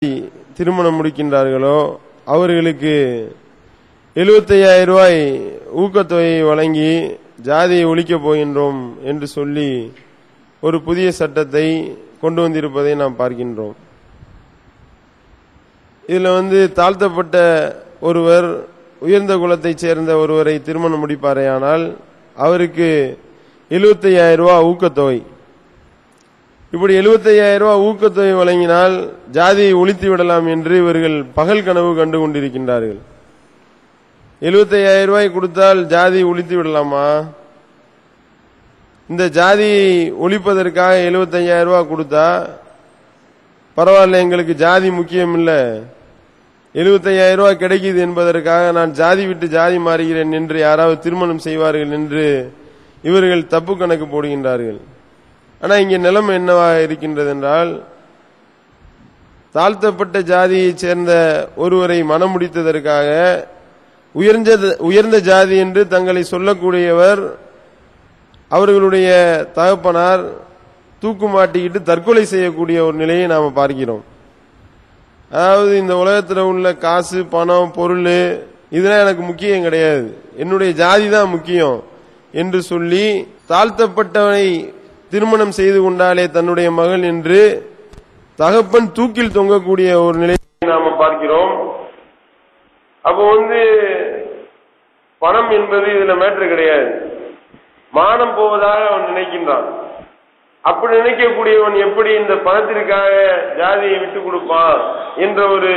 திருமணம் முடிக்கின்றார்களோ அவர்களுக்கு 75,000 ரூபாய் ஊக்கத்தொகையை வழங்கி ஜாதியை ஒழிக்கப் போகின்றோம் என்று சொல்லி ஒரு புதிய சட்டத்தை கொண்டு வந்திருப்பதை நாம் பார்க்கின்றோம். இதில் தாழ்த்தப்பட்ட ஒருவர் உயர்ந்த குலத்தைச் சேர்ந்த ஒருவரை திருமணம் முடிப்பாரேயானால் அவருக்கு 75,000 ரூபாய் ஊக்கத்தொகை. இப்படி 75,000 ரூபாய் ஊக்கத்தொகை வழங்கினால் ஜாதியை ஒழித்து விடலாம் என்று இவர்கள் பகல் கனவு கண்டு கொண்டிருக்கின்றார்கள். 75,000 ரூபாய் கொடுத்தால் ஜாதியை ஒழித்து விடலாமா? இந்த ஜாதியை ஒழிப்பதற்காக 75,000 ரூபாய் கொடுத்தா பரவாயில்ல, எங்களுக்கு ஜாதி முக்கியம் இல்ல, 75,000 ரூபாய் கிடைக்குது என்பதற்காக நான் ஜாதி விட்டு ஜாதி மாறுகிறேன் என்று யாராவது திருமணம் செய்வார்கள் என்று இவர்கள் தப்பு கணக்கு போடுகின்றார்கள். ஆனா இங்கே நிலைமை என்னவாக இருக்கின்றது என்றால், தாழ்த்தப்பட்ட ஜாதியைச் சேர்ந்த ஒருவரை மனம் முடித்ததற்காக உயர்ந்த ஜாதி என்று தங்களை சொல்லக்கூடியவர் அவர்களுடைய தகப்பனார் தூக்கு மாட்டிக்கிட்டு தற்கொலை செய்யக்கூடிய ஒரு நிலையை நாம பார்க்கிறோம். அதாவது இந்த உலகத்தில் உள்ள காசு, பணம், பொருள் இதெல்லாம் எனக்கு முக்கியம் கிடையாது, என்னுடைய ஜாதி தான் முக்கியம் என்று சொல்லி தாழ்த்தப்பட்டவனை திருமணம் செய்து கொண்டாலே தன்னுடைய மகள் என்று தகப்பன் தூக்கில் தொங்கக்கூடிய ஒரு நிலையை நாம பார்க்கிறோம். அப்போ பணம் என்பது இதுல மேட்ரு கிடையாது, மானம் போவதாக அவன் நினைக்கின்றான். அப்படி நினைக்கக்கூடியவன் எப்படி இந்த பணத்திற்காக ஜாதியை விட்டு கொடுப்பான் என்ற ஒரு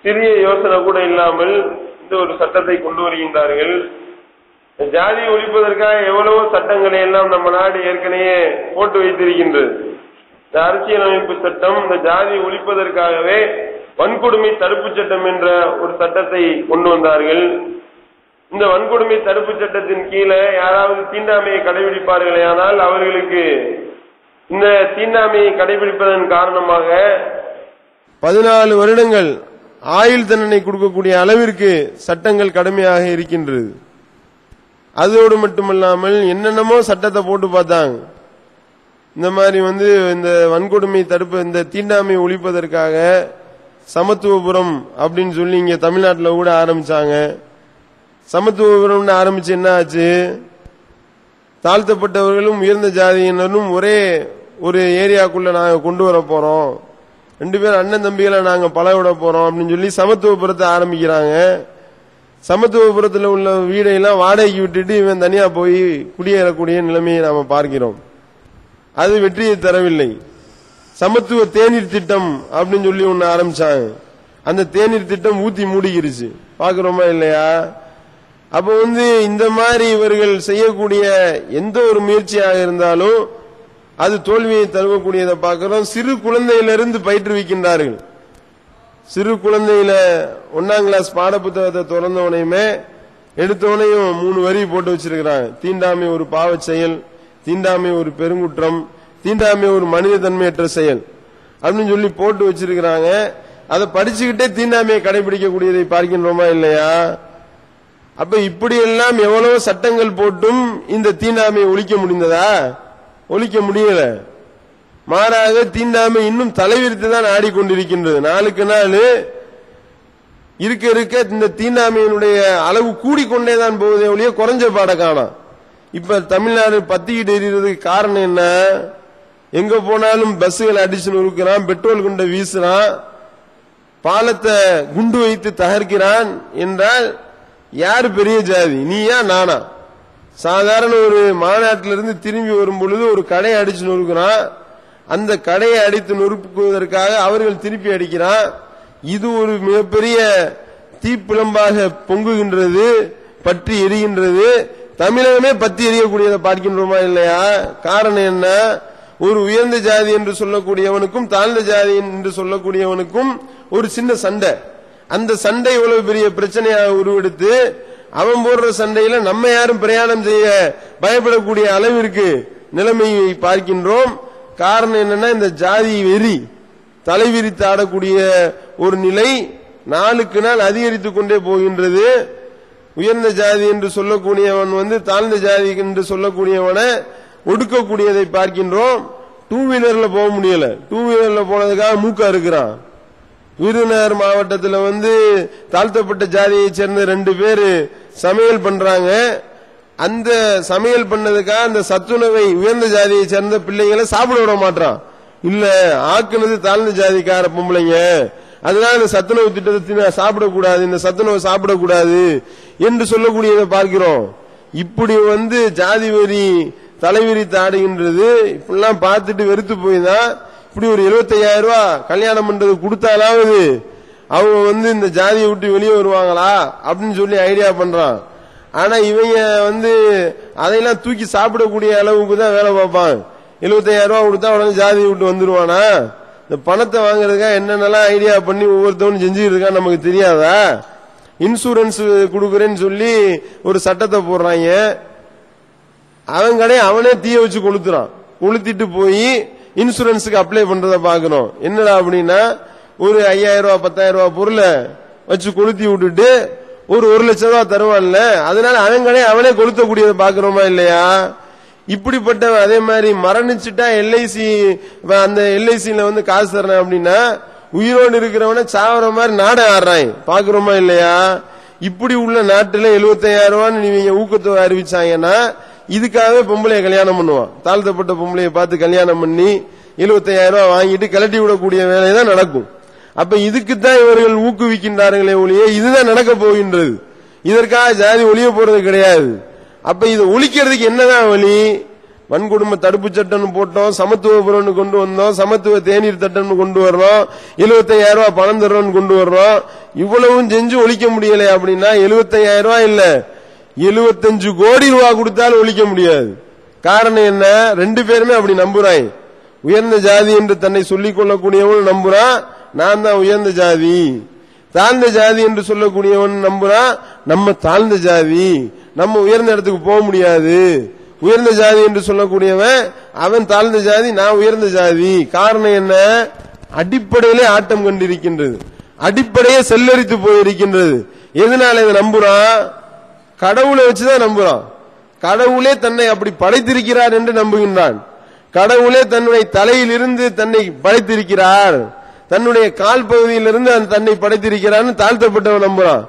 சிறிய யோசனை கூட இல்லாமல் இந்த ஒரு சட்டத்தை கொண்டு வருகின்றார்கள். ஜாதியை ஒழிப்பதற்காக எவ்வளவோ சட்டங்களை எல்லாம் நம்ம நாடு ஏற்கனவே போட்டு வைத்திருக்கின்றது. இந்த அரசியலமைப்பு சட்டம் இந்த ஜாதியை ஒழிப்பதற்காகவே வன்கொடுமை தடுப்பு சட்டம் என்ற ஒரு சட்டத்தை கொண்டு வந்தார்கள். இந்த வன்கொடுமை தடுப்பு சட்டத்தின் கீழே யாராவது தீண்டாமையை கடைபிடிப்பார்களே ஆனால் அவர்களுக்கு இந்த தீண்டாமையை கடைபிடிப்பதன் காரணமாக 14 வருடங்கள் ஆயுள் தண்டனை கொடுக்கக்கூடிய அளவிற்கு சட்டங்கள் கடுமையாக இருக்கின்றது. அதோடு மட்டுமல்லாமல் என்னென்னமோ சட்டத்தை போட்டு பார்த்தாங்க. இந்த மாதிரி இந்த வன்கொடுமை தடுப்பு, இந்த தீண்டாமையை ஒழிப்பதற்காக சமத்துவபுரம் அப்படின்னு சொல்லி இங்க தமிழ்நாட்டில் கூட ஆரம்பிச்சாங்க. சமத்துவபுரம் ஆரம்பிச்சு என்ன ஆச்சு? தாழ்த்தப்பட்டவர்களும் உயர்ந்த ஜாதியினரும் ஒரே ஒரு ஏரியாக்குள்ள நாங்க கொண்டு வர போறோம், 2 பேரும் அண்ணன் தம்பிகளை நாங்க பழவிட போறோம் அப்படின்னு சொல்லி சமத்துவபுரத்தை ஆரம்பிக்கிறாங்க. சமத்துவபுரத்தில் உள்ள வீடையெல்லாம் வாடகைக்கு விட்டுட்டு இவன் தனியா போய் குடியேறக்கூடிய நிலைமையை நாம பார்க்கிறோம். அது வெற்றியை தரவில்லை. சமத்துவ தேநீர் திட்டம் அப்படின்னு சொல்லி ஒன்னு ஆரம்பிச்சாங்க. அந்த தேநீர் திட்டம் ஊத்தி மூடிக்கிருச்சு, பாக்குறோமா இல்லையா? அப்ப இந்த மாதிரி இவர்கள் செய்யக்கூடிய எந்த ஒரு முயற்சியாக இருந்தாலும் அது தோல்வியை தழுவக்கூடியதை பார்க்கிறோம். சிறு குழந்தையிலிருந்து பயிற்றுவிக்கின்றார்கள். சிறு குழந்தையில 1ஆம் கிளாஸ் பாட புத்தகத்தை திறந்தவனையுமே எடுத்தவனையும் 3 வரி போட்டு வச்சிருக்கிறாங்க. தீண்டாமை ஒரு பாவச் செயல், தீண்டாமை ஒரு பெருங்குற்றம், தீண்டாமை ஒரு மனித தன்மையற்ற செயல் அப்படின்னு சொல்லி போட்டு வச்சிருக்கிறாங்க. அதை படிச்சுக்கிட்டே தீண்டாமையை கடைபிடிக்கக்கூடியதை பார்க்கின்றோமா இல்லையா? அப்ப இப்படியெல்லாம் எவ்வளவு சட்டங்கள் போட்டும் இந்த தீண்டாமையை ஒழிக்க முடிந்ததா? ஒழிக்க முடியல. மாறாக தீண்டாமை இன்னும் தலைவிரித்து தான் ஆடிக்கொண்டிருக்கின்றது. நாளுக்கு நாள் இருக்க இருக்க இந்த தீண்டாமையினுடைய அளவு கூடிக்கொண்டேதான் போவதே ஒழிய குறைஞ்ச பாட காணோம். இப்ப தமிழ்நாடு பத்திக்கிட்டு எறிகிறதுக்கு காரணம் என்ன? எங்க போனாலும் பஸ்ஸுகளை அடிச்சு நொறுக்கிறான், பெட்ரோல் குண்டை வீசுறான், பாலத்தை குண்டு வைத்து தகர்க்கிறான் என்றால் யாரு பெரிய ஜாதி, நீயா நானா? சாதாரண ஒரு மாநாட்டிலிருந்து திரும்பி வரும் பொழுது ஒரு கடையை அடிச்சு நொறுக்கிறான், அந்த கடையை அடித்து நொறுக்குவதற்காக அவர்கள் திருப்பி அடிக்கிறான். இது ஒரு மிகப்பெரிய தீப்பிழம்பாக பொங்குகின்றது, பற்றி எரிகின்றது. தமிழகமே பத்தி எரியக்கூடியதை பார்க்கின்றோமா இல்லையா? காரணம் என்ன? ஒரு உயர்ந்த ஜாதி என்று சொல்லக்கூடியவனுக்கும் தாழ்ந்த ஜாதி என்று சொல்லக்கூடியவனுக்கும் ஒரு சின்ன சண்டை. அந்த சண்டை இவ்வளவு பெரிய பிரச்சனையாக உருவெடுத்து அவன் போடுற சண்டையில நம்ம யாரும் பிரயாணம் செய்ய பயப்படக்கூடிய அளவிற்கு நிலைமையை பார்க்கின்றோம். காரணம் என்னன்னா, இந்த ஜாதி வெறி தலைவிரித்து ஆடக்கூடிய ஒரு நிலை நாளுக்கு நாள் அதிகரித்துக் கொண்டே போகின்றது. உயர்ந்த ஜாதி என்று சொல்லக்கூடியவன் தாழ்ந்த ஜாதி என்று சொல்லக்கூடியவனை ஒடுக்கக்கூடியதை பார்க்கின்றோம். 2 வீலர்ல போக முடியல, 2 வீலர்ல போனதுக்காக மூக்கா இருக்கிறான். விருதுநகர் மாவட்டத்தில் தாழ்த்தப்பட்ட ஜாதியை சேர்ந்த 2 பேரு சமையல் பண்றாங்க. அந்த சமையல் பண்ணதுக்காக அந்த சத்துணவை உயர்ந்த ஜாதியை சேர்ந்த பிள்ளைங்களை சாப்பிட விட மாட்டான். இல்ல, ஆக்குனது தாழ்ந்த ஜாதிக்கார பொம்பளைங்க, அதனால இந்த சத்துணவு திட்டத்தை சாப்பிடக்கூடாது, இந்த சத்துணவை சாப்பிடக்கூடாது என்று சொல்லக்கூடியதை பார்க்கிறோம். இப்படி ஜாதி வெறி தலைவிரித்து ஆடுகின்றது. இப்படிலாம் பார்த்துட்டு வெறுத்து போய்தான் இப்படி ஒரு 75,000 ரூபாய் கல்யாணம் பண்றது கொடுத்தாலாவது அவங்க இந்த ஜாதியை விட்டு வெளியே வருவாங்களா அப்படின்னு சொல்லி ஐடியா பண்றான். ஆனா இவங்க அதையெல்லாம் தூக்கி சாப்பிடக்கூடிய அளவுக்கு தான் வேலை பார்ப்பான். 75,000 ரூபாய் கொடுத்தா உடனே ஜாதியை விட்டு வந்துருவானா? இந்த பணத்தை வாங்குறதுக்காக என்னென்னலாம் ஐடியா பண்ணி ஒவ்வொருத்தவனும் செஞ்சுட்டு இருக்கான்னு நமக்கு தெரியாதா? இன்சூரன்ஸ் கொடுக்கறேன்னு சொல்லி ஒரு சட்டத்தை போடுறாங்க. அவன் கடையை அவனே தீய வச்சு கொளுத்துறான். கொளுத்திட்டு போய் இன்சூரன்ஸுக்கு அப்ளை பண்றத பாக்கணும். என்னடா அப்படின்னா, ஒரு 5,000 ரூபாய் 10,000 ரூபாய் பொருளை வச்சு கொளுத்தி விட்டுட்டு ஒரு 1,00,000 ரூபாய் தருவான்ல, அதனால அவன் கடையை அவனே கொளுத்தக்கூடியதை பாக்குறோமா இல்லையா? இப்படிப்பட்ட அதே மாதிரி மரணிச்சுட்டா எல்ஐசி, அந்த எல்ஐசியில காசு தரணும் அப்படின்னா உயிரோடு இருக்கிறவன சாவர மாதிரி நாடை ஆடுறாங்க, பாக்குறோமா இல்லையா? இப்படி உள்ள நாட்டுல 75,000 ரூபான்னு நீங்க ஊக்கத்தொகை அறிவிச்சாங்கன்னா இதுக்காகவே பொம்பளைய கல்யாணம் பண்ணுவான். தாழ்த்தப்பட்ட பொம்பளைய பார்த்து கல்யாணம் பண்ணி 75,000 ரூபாய் வாங்கிட்டு கலட்டி விடக்கூடிய வேலைதான் நடக்கும். அப்ப இதுக்குத்தான் இவர்கள் ஊக்குவிக்கின்றார்களே ஒழிய இதுதான் நடக்க போகின்றது. இதற்காக ஜாதி ஒழிய போறது கிடையாது. அப்ப இதை ஒழிக்கிறதுக்கு என்னதான் வழி? வன்கொடுமை தடுப்பு சட்டம் போட்டோம், சமத்துவ புறம்னு கொண்டு வந்தோம், சமத்துவ தேநீர் சட்டம்னு கொண்டு வர்றோம், 75,000 ரூபாய் பணம் தர்றோம்னு கொண்டு வர்றோம். இவ்வளவும் செஞ்சு ஒழிக்க முடியல அப்படின்னா 75,000 ரூபாய் இல்ல 75 கோடி ரூபாய் கொடுத்தாலும் ஒழிக்க முடியாது. காரணம் என்ன? 2 பேருமே அப்படி நம்புறாங்க. உயர்ந்த ஜாதி என்று தன்னை சொல்லிக் கொள்ளக்கூடியவன் நம்புறான், நான் தான் உயர்ந்த ஜாதி. தாழ்ந்த ஜாதி என்று சொல்லக்கூடியவன் நம்புறான், நம்ம தாழ்ந்த ஜாதி, நம்ம உயர்ந்த இடத்துக்கு போக முடியாது. உயர்ந்த ஜாதி என்று சொல்லக்கூடியவன் அவன் தாழ்ந்த ஜாதி, நான் உயர்ந்த ஜாதி. காரணம் என்ன? அடிப்படையிலே ஆட்டம் கண்டிருக்கின்றது, அடிப்படையே செல்லரித்து போயிருக்கின்றது. எதனால இதை நம்புறான்? கடவுளை வச்சுதான் நம்புறான். கடவுளே தன்னை அப்படி படைத்திருக்கிறார் என்று நம்புகின்றான். கடவுளே தன்னுடைய தலையிலிருந்து தன்னை படைத்திருக்கிறார், தன்னுடைய கால் பகுதியிலிருந்து தன்னை படைத்திருக்கிறார் தாழ்த்தப்பட்டவன் நம்புறான்.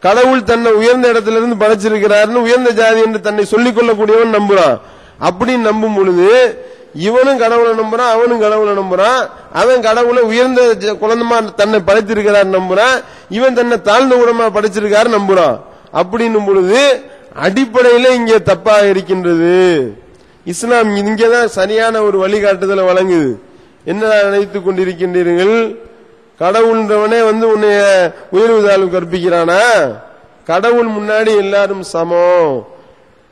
கடவுள் தன்னை உயர்ந்த இடத்திலிருந்து படைச்சிருக்கிறார் உயர்ந்த ஜாதி என்று தன்னை சொல்லிக் கொள்ளக்கூடியவன் நம்புறான். அப்படின்னு நம்பும் பொழுது இவனும் கடவுளை நம்புறான், அவனும் கடவுளை நம்புறான். அவன் கடவுளை உயர்ந்த குழந்தமா தன்னை படைத்திருக்கிறார் நம்புறான், இவன் தன்னை தாழ்ந்த குணமா படைச்சிருக்காரு நம்புறான். அப்படின்னும் பொழுது அடிப்படையில இங்கே தப்பா இருக்கின்றது. இஸ்லாம் இங்கதான் சரியான ஒரு வழிகாட்டுதலை வழங்குது. என்ன நினைத்துக் கொண்டிருக்கின்றீர்கள்? கடவுள்ன்றவனே உன்னைய உயர்வு தாழ்வு கற்பிக்கிறானா? கடவுள் முன்னாடி எல்லாரும் சமம்.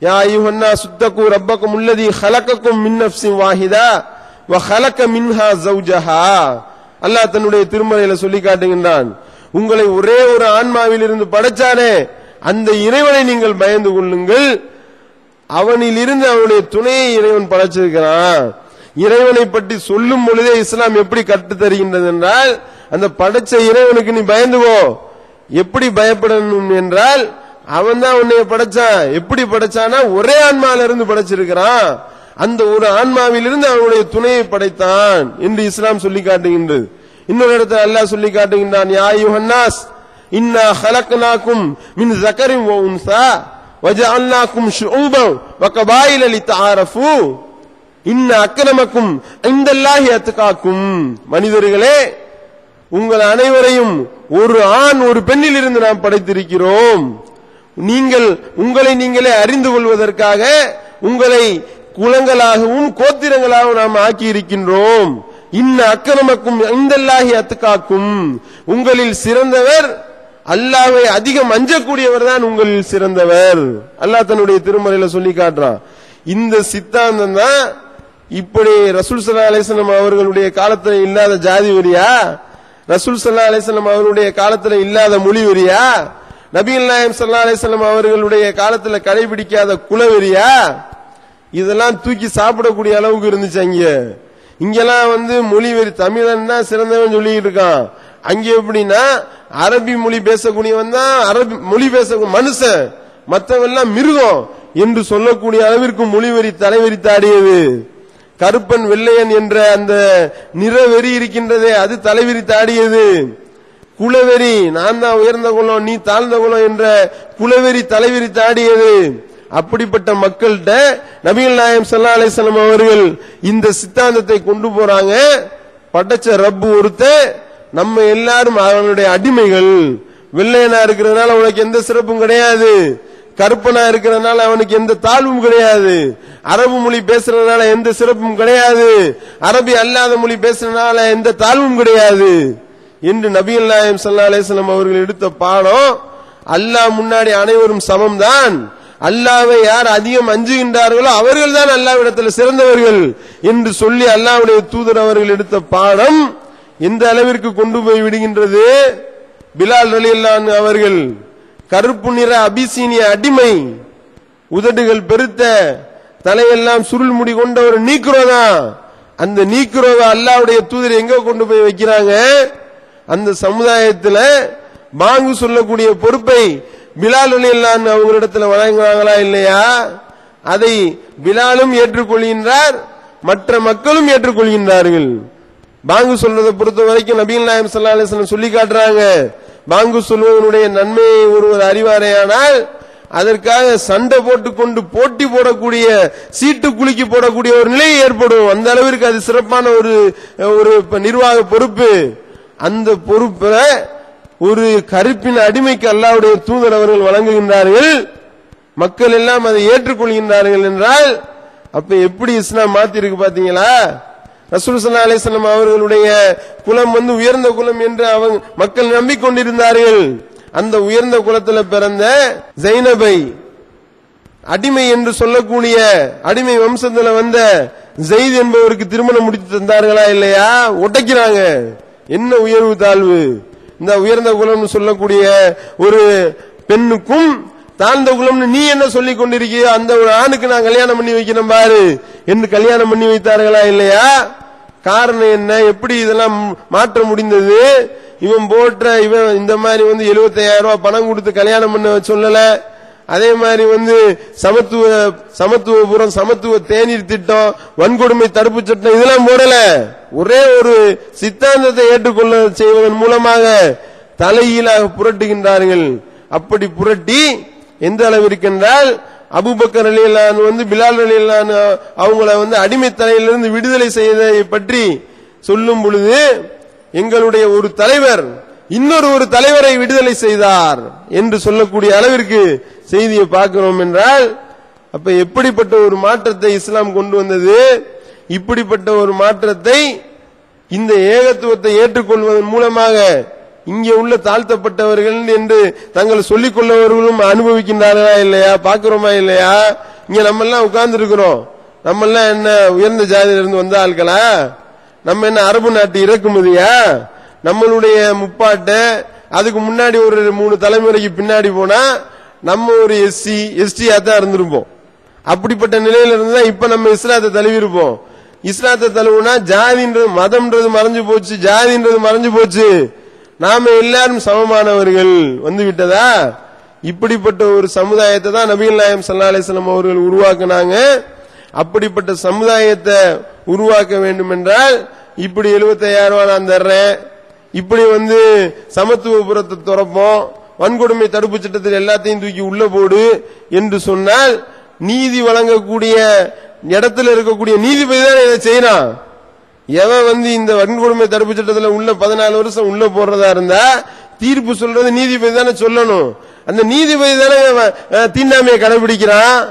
யா அய்யுஹன்னா சுத்தகு ரப்பக்கும் அல்லதி خلقكم من نفس واحده وخلق منها زوجها. அல்லாஹ் தன்னுடைய திருமறையில சொல்லி காட்டுகின்றான், உங்களை ஒரே ஒரு ஆன்மாவில் இருந்து படைச்சானே அந்த இறைவனை நீங்கள் பயந்து கொள்ளுங்கள். அவனில் இருந்து அவனுடைய துணையை இறைவன் படைச்சிருக்கிறான். இறைவனை பற்றி சொல்லும் பொழுதே இஸ்லாம் எப்படி கற்று தருகின்றது என்றால், அந்த படைச்ச இறைவனுக்கு நீ பயந்துவோ. எப்படி பயப்படணும் என்றால், அவன் தான் உன்னை படைச்சான். எப்படி படைச்சானா ஒரே ஆன்மாவில இருந்து படைச்சிருக்கிறான், அந்த ஒரு ஆன்மாவில் இருந்து அவனுடைய துணையை படைத்தான் என்று இஸ்லாம் சொல்லி காட்டுகின்றது. இன்னொரு இடத்துல அல்லாஹ் சொல்லி காட்டுகின்றான், யா அய்யுஹன்னாஸ் இன்னா ஹலக்னாக்கும் மின் ஸகரின் வ உன்ஸா வஜஅல்னாக்கும் ஷுஊபன் வ கபாயில லிதஆரஃபு இன்ன அக்ரமக்கும் இன்தல்லாஹி அத்காக்கும். மனிதர்களே, உங்கள் அனைவரையும் ஒரு ஆண் ஒரு பெண்ணில் இருந்து நாம் படைத்திருக்கிறோம். நீங்கள் உங்களை நீங்களே அறிந்து கொள்வதற்காக உங்களை குலங்களாகவும் கோத்திரங்களாகவும் நாம் ஆக்கி இருக்கின்றோம். இன்ன அக்ரமக்கும் இன்தல்லாஹி அத்காக்கும், உங்களில் சிறந்தவர் அல்லாஹ்வை அதிகம் அஞ்சக்கூடியவர் தான் உங்களில் சிறந்தவர். அல்லாஹ் தன்னுடைய திருமறையில சொல்லி காட்டுறான். இந்த சித்தாந்தம் தான் இப்படி ரசூல் ஸல்லல்லாஹு அலைஹி வஸல்லம் அவர்களுடைய காலத்துல இல்லாத ஜாதி வெறியா? ரசூல் ஸல்லல்லாஹு அலைஹி வஸல்லம் அவர்களுடைய காலத்துல இல்லாத மொழி வெறியா? நபிகள் நாயகம் ஸல்லல்லாஹு அலைஹி வஸல்லம் அவர்களுடைய காலத்துல கடைபிடிக்காத குலவெறியா? இதெல்லாம் தூக்கி சாப்பிடக்கூடிய அளவுக்கு இருந்துச்சு. இங்கெல்லாம் மொழி வெறி, தமிழன் தான் சிறந்தவன் சொல்லிட்டு இருக்கான். அங்க எப்படின்னா அரபி மொழி பேசக்கூடியவன் தான் அரபி மொழி பேசக்கூடிய மனுஷன், மற்றவெல்லாம் மிருகம் என்று சொல்லக்கூடிய அளவிற்கு மொழிவெறி தலைவெறித்தாடியது. கருப்பன் வெள்ளையன் என்ற அந்த நிறவெறி இருக்கின்றதே அது தலைவிரித்தாடியது. குலவெறி, நான் தான் உயர்ந்த குலம் நீ தாழ்ந்த குலம் என்ற குலவெறி தலைவிரி தாடியது. அப்படிப்பட்ட மக்கள்கிட்ட நபிகள் நாயகம் ஸல்லல்லாஹு அலைஹி வஸல்லம் அவர்கள் இந்த சித்தாந்தத்தை கொண்டு போறாங்க. படைச்ச ரப்பு ஒருத்த, நம்ம எல்லாரும் அவனுடைய அடிமைகள். வெள்ளையனா இருக்கிறதுனால உனக்கு எந்த சிறப்பும் கிடையாது, கருப்பனா இருக்கிறதுனால அவனுக்கு எந்த தாழ்வும் கிடையாது, அரபு மொழி பேசுறதுனால எந்த சிறப்பும் கிடையாது, அரபி அல்லாத மொழி பேசுறதுனால எந்த தாழ்வும் கிடையாது என்று நபிகள் நாயகம் ஸல்லல்லாஹு அலைஹி வஸல்லம் அவர்கள் எடுத்த பாடம். அல்லாஹ் முன்னாடி அனைவரும் சமம்தான், அல்லாஹ்வை யார் அதிகம் அஞ்சுகின்றார்களோ அவர்கள் தான் அல்லாஹ்விடத்தில் சிறந்தவர்கள் என்று சொல்லி அல்லாஹ்வுடைய தூதர் அவர்கள் எடுத்த பாடம் எந்த அளவிற்கு கொண்டு போய் விடுகின்றது. பிலால் ரலியல்லாஹு அன்ஹு அவர்கள் கருப்பு நிற அபிசீனிய அடிமை, உதடுகள் பெருத்த, தலையெல்லாம் சுருள் முடி கொண்ட ஒரு நீக்ரோ தான். அந்த நீக்ரோவை அல்லாஹ்வுடைய தூதர் எங்க கொண்டு போய் வைக்கிறாங்க? அந்த சமுதாயத்தில் பாங்கு சொல்லக்கூடிய பொறுப்பை பிலால் ரலியல்லாஹு அன்ஹு அவங்களிடத்தில் வழங்குறாங்களா இல்லையா? அதை பிலாலும் ஏற்றுக்கொள்கின்றார், மற்ற மக்களும் ஏற்றுக்கொள்கின்றார்கள். பாங்கு சொல்றதை பொறுத்த வரைக்கும் நபிகள் நாயகம் ஸல்லல்லாஹு அலைஹி வஸல்லம் சொல்லி காட்டுறாங்க. பாங்கு சொல்வதனுடைய நன்மையை ஒருவர் அறிவாரையானால் அதற்காக சண்டை போட்டுக்கொண்டு போட்டி போடக்கூடிய, சீட்டு குலுக்கி போடக்கூடிய ஒரு நிலை ஏற்படும். அந்த அளவிற்கு அது சிறப்பான ஒரு நிர்வாக பொறுப்பு. அந்த பொறுப்பை ஒரு கருப்பின் அடிமைக்கு அல்லாஹ்வுடைய தூதர் அவர்கள் வழங்குகின்றார்கள். மக்கள் எல்லாம் அதை ஏற்றுக்கொள்கின்றார்கள் என்றால் அப்ப எப்படி இஸ்லாம் மாத்தி இருக்கு பாத்தீங்களா? ரசூல் ஸல்லல்லாஹு அலைஹி வஸல்லம் அவர்களுடைய குலம் உயர்ந்த குலம் என்று அவங்க மக்கள் நம்பிக்கொண்டிருந்தார்கள். அந்த உயர்ந்த குலத்தில் பிறந்த ஜைனபை, அடிமை என்று சொல்லக்கூடிய அடிமை வம்சத்தில் வந்த ஜெயித் என்பவருக்கு திருமணம் முடித்து தந்தார்களா இல்லையா? உடைக்கிறாங்க. என்ன உயர்வு தாழ்வு! இந்த உயர்ந்த குலம் சொல்லக்கூடிய ஒரு பெண்ணுக்கும் தாழ்ந்த குலம் நீ என்ன சொல்லிக் கொண்டிருக்கியோ அந்த ஒரு ஆணுக்கு நான் கல்யாணம் பண்ணி வைக்கிறேன் பாரு என்று கல்யாணம் பண்ணி வைத்தார்களா இல்லையா? காரணம் என்ன? எப்படி இதெல்லாம் மாற்ற முடிந்தது? இவன் இந்த மாதிரி 75,000 ரூபாய் பணம் கொடுத்து கல்யாணம் பண்ண சொல்லல. அதே மாதிரி சமத்துவபுரம், சமத்துவ தேநீர் திட்டம், வன்கொடுமை தடுப்பு சட்டம் இதெல்லாம் போடல. ஒரே ஒரு சித்தாந்தத்தை ஏற்றுக்கொள்ள செய்வதன் மூலமாக தலையீழாக புரட்டுகின்றார்கள். அப்படி புரட்டி எந்த அளவிற்கு என்றால் அபூபக்கர் ரலியல்லாஹு அன்ஹு பிலால் ரலியல்லாஹு அன்ஹு அவங்கள அடிமை தலையிலிருந்து விடுதலை செய்ததை பற்றி சொல்லும் பொழுது, எங்களுடைய ஒரு தலைவர் இன்னொரு தலைவரை விடுதலை செய்தார் என்று சொல்லக்கூடிய அளவிற்கு செய்தியை பார்க்கிறோம் என்றால் அப்ப எப்படிப்பட்ட ஒரு மாற்றத்தை இஸ்லாம் கொண்டு வந்தது? இப்படிப்பட்ட ஒரு மாற்றத்தை இந்த ஏகத்துவத்தை ஏற்றுக்கொள்வதன் மூலமாக இங்கே உள்ள தாழ்த்தப்பட்டவர்கள் என்று தங்கள் சொல்லிக் கொள்ளவர்களும் அனுபவிக்கின்றார்களா இல்லையா? பார்க்கிறோமா இல்லையா? இங்க நம்ம எல்லாம் உட்கார்ந்து இருக்கிறோம். நம்ம எல்லாம் என்ன உயர்ந்த ஜாதியிலிருந்து வந்த ஆட்களா? நம்ம என்ன அரபு நாட்டு இறக்குமதியா? நம்மளுடைய முப்பாட்ட அதுக்கு முன்னாடி ஒரு 3 தலைமுறைக்கு பின்னாடி போனா நம்ம ஒரு எஸ்டியா தான் இருந்திருப்போம். அப்படிப்பட்ட நிலையில இருந்தா இப்ப நம்ம இஸ்லாத்தை தழுவிருப்போம். இஸ்லாத்தை தழுவுனா ஜாதின்றது மதம்ன்றது மறைஞ்சு போச்சு, ஜாதின்றது மறைஞ்சு போச்சு, நாம எல்லாரும் சமமானவர்கள் விட்டதா? இப்படிப்பட்ட ஒரு சமுதாயத்தை தான் நபிகள் நாயகம் ஸல்லல்லாஹு அலைஹி வஸல்லம் அவர்கள் உருவாக்குனாங்க. அப்படிப்பட்ட சமுதாயத்தை உருவாக்க வேண்டும் என்றால் இப்படி 75,000 ரூபாய் நான் தர்றேன், இப்படி சமத்துவபுரத்தை துறப்போம், வன்கொடுமை தடுப்பு சட்டத்தில் எல்லாத்தையும் தூக்கி உள்ள போடு என்று சொன்னால் நீதி வழங்கக்கூடிய இடத்துல இருக்கக்கூடிய நீதிபதி தான் இதை செய்யறான். எவன் இந்த வன்கொடுமை தடுப்பு சட்டத்தில் உள்ள 14 வருஷம் உள்ள போடுறதா இருந்தா தீர்ப்பு சொல்றது நீதிபதி தானே சொல்லணும். அந்த நீதிபதி தானே தீண்டாமையை கடைபிடிக்கிறான்.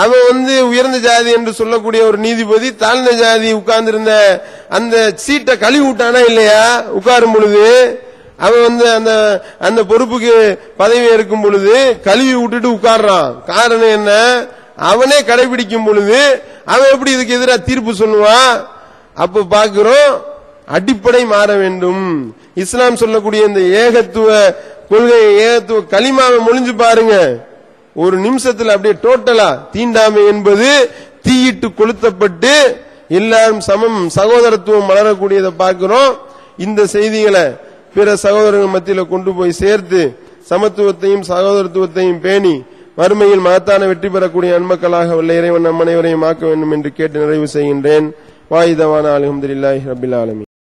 அவன் உயர்ந்த ஜாதி என்று சொல்லக்கூடிய ஒரு நீதிபதி தாழ்ந்த ஜாதி உட்கார்ந்து இருந்த அந்த சீட்டை கழுவி விட்டானா இல்லையா? உட்காரும் பொழுது அவன் அந்த பொறுப்புக்கு பதவி ஏற்கும் பொழுது கழுவி விட்டுட்டு உட்கார்றான். காரணம் என்ன? அவனே கடைபிடிக்கும் பொழுது அவன் எப்படி இதுக்கு எதிராக தீர்ப்பு சொல்லுவான்? அப்ப பாக்குறோம் அடிப்படை மாற வேண்டும். இஸ்லாம் சொல்லக்கூடிய இந்த ஏகத்துவ கொள்கையை, ஏகத்துவ கலிமாவை மொழிஞ்சு பாருங்க. ஒரு நிமிஷத்துல அப்படியே டோட்டலா தீண்டாமை என்பது தீயிட்டு கொளுத்தப்பட்டு எல்லாரும் சமம், சகோதரத்துவம் மலரக்கூடியதை பார்க்கிறோம். இந்த செய்திகளை பிற சகோதரர்கள் மத்தியில் கொண்டு போய் சேர்த்து சமத்துவத்தையும் சகோதரத்துவத்தையும் பேணி மறுமையில் மகத்தான வெற்றி பெறக்கூடிய நன்மக்களாக உள்ள இறைவன் நம் அனைவரையும் ஆக்க வேண்டும் என்று கேட்டு நிறைவு செய்கின்றேன். வாயிதவான அல்ஹம்துலில்லாஹி ரப்பில் ஆலமீன்.